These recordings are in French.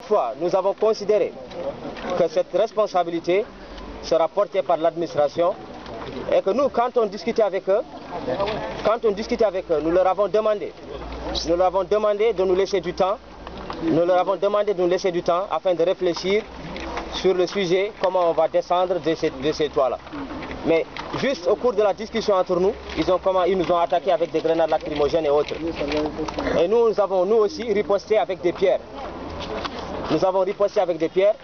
Toutefois, nous avons considéré que cette responsabilité sera portée par l'administration et que nous, quand on discutait avec eux, nous leur avons demandé de nous laisser du temps. Nous leur avons demandé de nous laisser du temps afin de réfléchir sur le sujet, comment on va descendre de ces toits-là. Mais juste au cours de la discussion entre nous, ils nous ont attaqué avec des grenades lacrymogènes et autres. Et nous avons nous aussi riposté avec des pierres. Nous avons riposté avec des pierres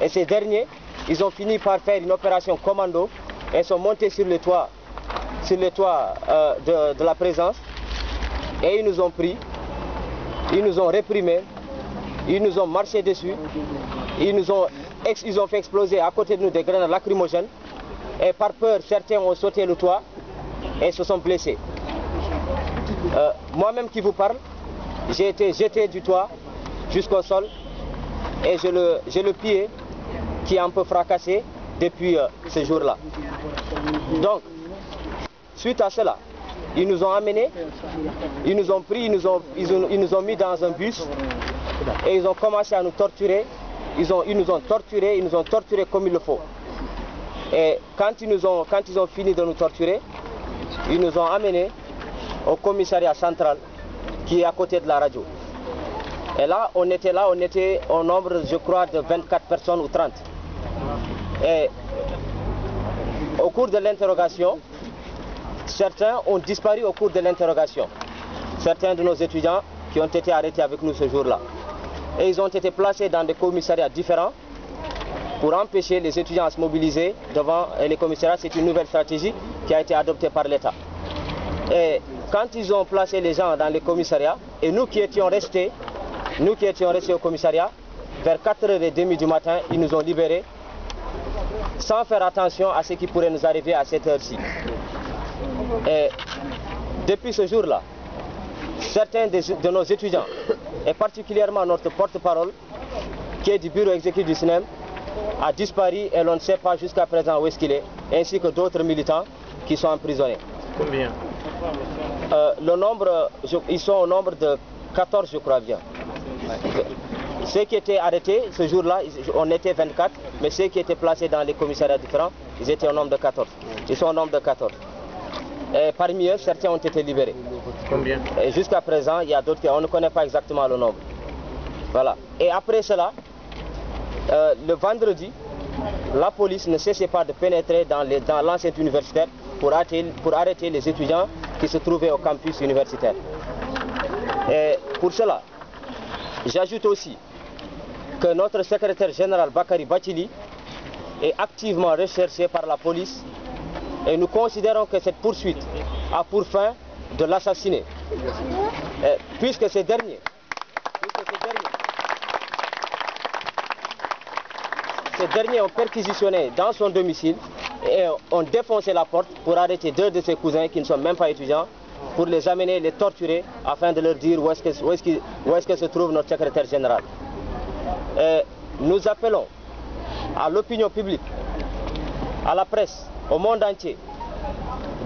et ces derniers, ils ont fini par faire une opération commando et sont montés sur le toit, de la présence et ils nous ont pris, ils nous ont réprimés, ils nous ont marché dessus, ils ont fait exploser à côté de nous des grenades lacrymogènes et par peur, certains ont sauté le toit et se sont blessés. Moi-même qui vous parle, j'ai été jeté du toit jusqu'au sol et j'ai le pied qui est un peu fracassé depuis ce jour-là. Donc, suite à cela, ils nous ont amenés, ils nous ont pris, ils nous ont mis dans un bus et ils ont commencé à nous torturer. Ils nous ont torturés comme il le faut. Et quand ils ont fini de nous torturer, ils nous ont amenés au commissariat central qui est à côté de la radio. Et là, on était au nombre, je crois, de 24 personnes ou 30. Et au cours de l'interrogation, certains ont disparu au cours de l'interrogation. Certains de nos étudiants qui ont été arrêtés avec nous ce jour-là. Et ils ont été placés dans des commissariats différents pour empêcher les étudiants à se mobiliser devant les commissariats. C'est une nouvelle stratégie qui a été adoptée par l'État. Et quand ils ont placé les gens dans les commissariats, et nous qui étions restés au commissariat, vers 4h30 du matin, ils nous ont libérés sans faire attention à ce qui pourrait nous arriver à cette heure-ci. Et depuis ce jour-là, certains de nos étudiants, et particulièrement notre porte-parole, qui est du bureau exécutif du SNEM, a disparu et l'on ne sait pas jusqu'à présent où est-ce qu'il est, ainsi que d'autres militants qui sont emprisonnés. Combien? Le nombre, ils sont au nombre de 14, je crois bien. Ceux qui étaient arrêtés ce jour-là, on était 24, mais ceux qui étaient placés dans les commissariats différents, ils étaient au nombre de 14. Ils sont au nombre de 14. Et parmi eux, certains ont été libérés. Combien? Et jusqu'à présent, il y a d'autres on ne connaît pas exactement le nombre. Voilà. Et après cela, le vendredi, la police ne cessait pas de pénétrer dans l'enceinte universitaire pour arrêter les étudiants qui se trouvaient au campus universitaire. Et pour cela, j'ajoute aussi que notre secrétaire général Bakary Bathily est activement recherché par la police et nous considérons que cette poursuite a pour fin de l'assassiner. Puisque ces derniers ont perquisitionné dans son domicile et ont défoncé la porte pour arrêter 2 de ses cousins qui ne sont même pas étudiants, pour les amener, les torturer, afin de leur dire où est-ce que se trouve notre secrétaire général. Et nous appelons à l'opinion publique, à la presse, au monde entier,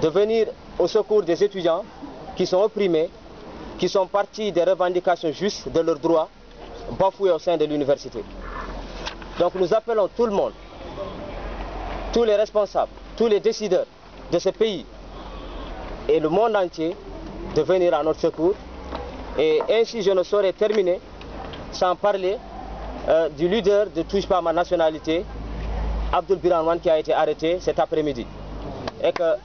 de venir au secours des étudiants qui sont opprimés, qui sont partis des revendications justes de leurs droits bafoués au sein de l'université. Donc nous appelons tout le monde, tous les responsables, tous les décideurs de ce pays et le monde entier de venir à notre secours. Et ainsi je ne saurais terminer sans parler du leader de Touche pas à ma nationalité, Abdoul Biranwan, qui a été arrêté cet après-midi. Et que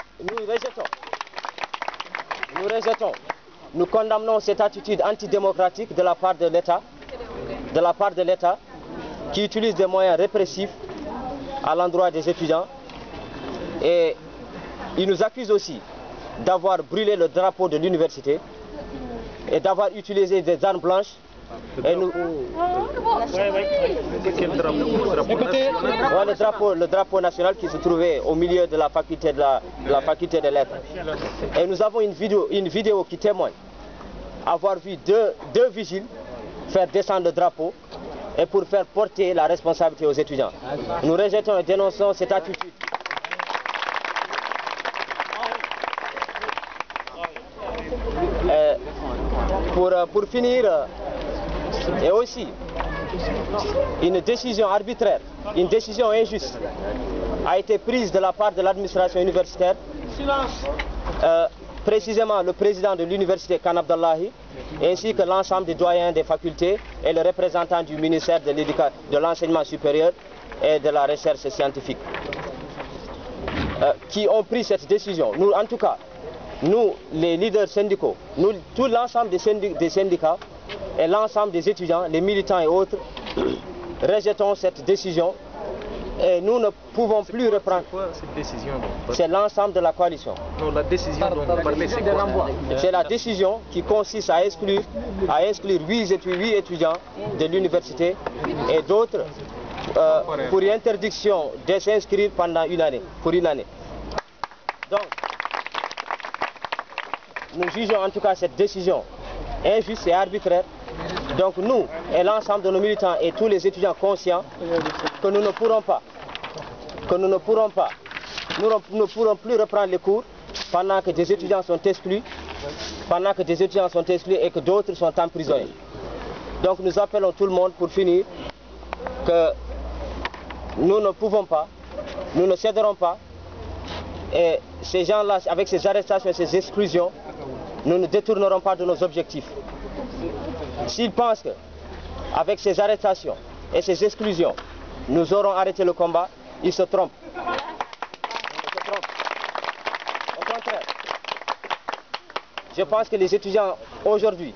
nous condamnons cette attitude antidémocratique de la part de l'État, qui utilise des moyens répressifs à l'endroit des étudiants. Et il nous accuse aussi d'avoir brûlé le drapeau de l'université et d'avoir utilisé des armes blanches. Et nous... le drapeau national qui se trouvait au milieu de la faculté des lettres. Et nous avons une vidéo qui témoigne avoir vu deux vigiles faire descendre le drapeau et pour faire porter la responsabilité aux étudiants. Nous rejetons et dénonçons cette attitude. Pour finir, Et aussi, une décision arbitraire, une décision injuste a été prise de la part de l'administration universitaire, précisément le président de l'université Khan Abdallahi, ainsi que l'ensemble des doyens des facultés et le représentant du ministère de l'enseignement supérieur et de la recherche scientifique, qui ont pris cette décision. Nous, en tout cas, nous, les leaders syndicaux, tout l'ensemble des syndicats et l'ensemble des étudiants, les militants et autres, rejetons cette décision et nous ne pouvons plus reprendre. C'est quoi cette décision? C'est l'ensemble de la coalition. Non, la décision dont vous parlez, c'est quoi? C'est la décision qui consiste à exclure 8 étudiants de l'université et d'autres pour interdiction de s'inscrire pendant une année, pour une année. Donc, nous jugeons en tout cas cette décision injuste et arbitraire. Donc nous et l'ensemble de nos militants et tous les étudiants conscients que nous ne pourrons plus reprendre les cours pendant que des étudiants sont exclus, et que d'autres sont emprisonnés. Donc nous appelons tout le monde pour finir que nous ne pouvons pas, nous ne céderons pas, et ces gens-là, avec ces arrestations et ces exclusions, nous ne détournerons pas de nos objectifs. S'ils pensent qu'avec ces arrestations et ces exclusions, nous aurons arrêté le combat, ils se trompent. Au contraire, je pense que les étudiants aujourd'hui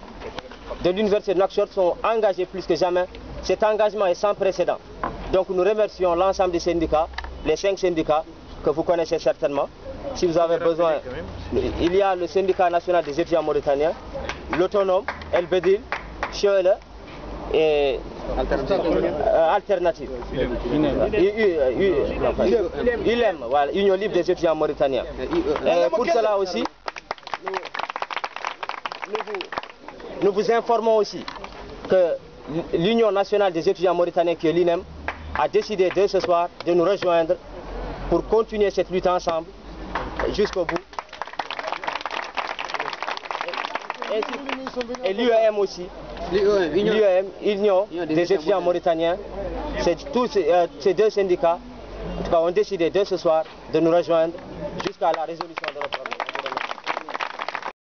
de l'université de Nouakchott sont engagés plus que jamais. Cet engagement est sans précédent. Donc nous remercions l'ensemble des syndicats, les 5 syndicats que vous connaissez certainement. Si vous avez besoin, il y a le syndicat national des étudiants mauritaniens, l'autonome, El Bedil, Choele et Alternative. ULEM, voilà, Union libre des étudiants mauritaniens. Et pour cela aussi, nous vous informons aussi que l'Union nationale des étudiants mauritaniens, qui est l'INEM, a décidé dès ce soir de nous rejoindre pour continuer cette lutte ensemble jusqu'au bout. Et l'UEM aussi, l'UEM, Union des étudiants mauritaniens, tous ces 2 syndicats en tout cas, ont décidé dès ce soir de nous rejoindre jusqu'à la résolution.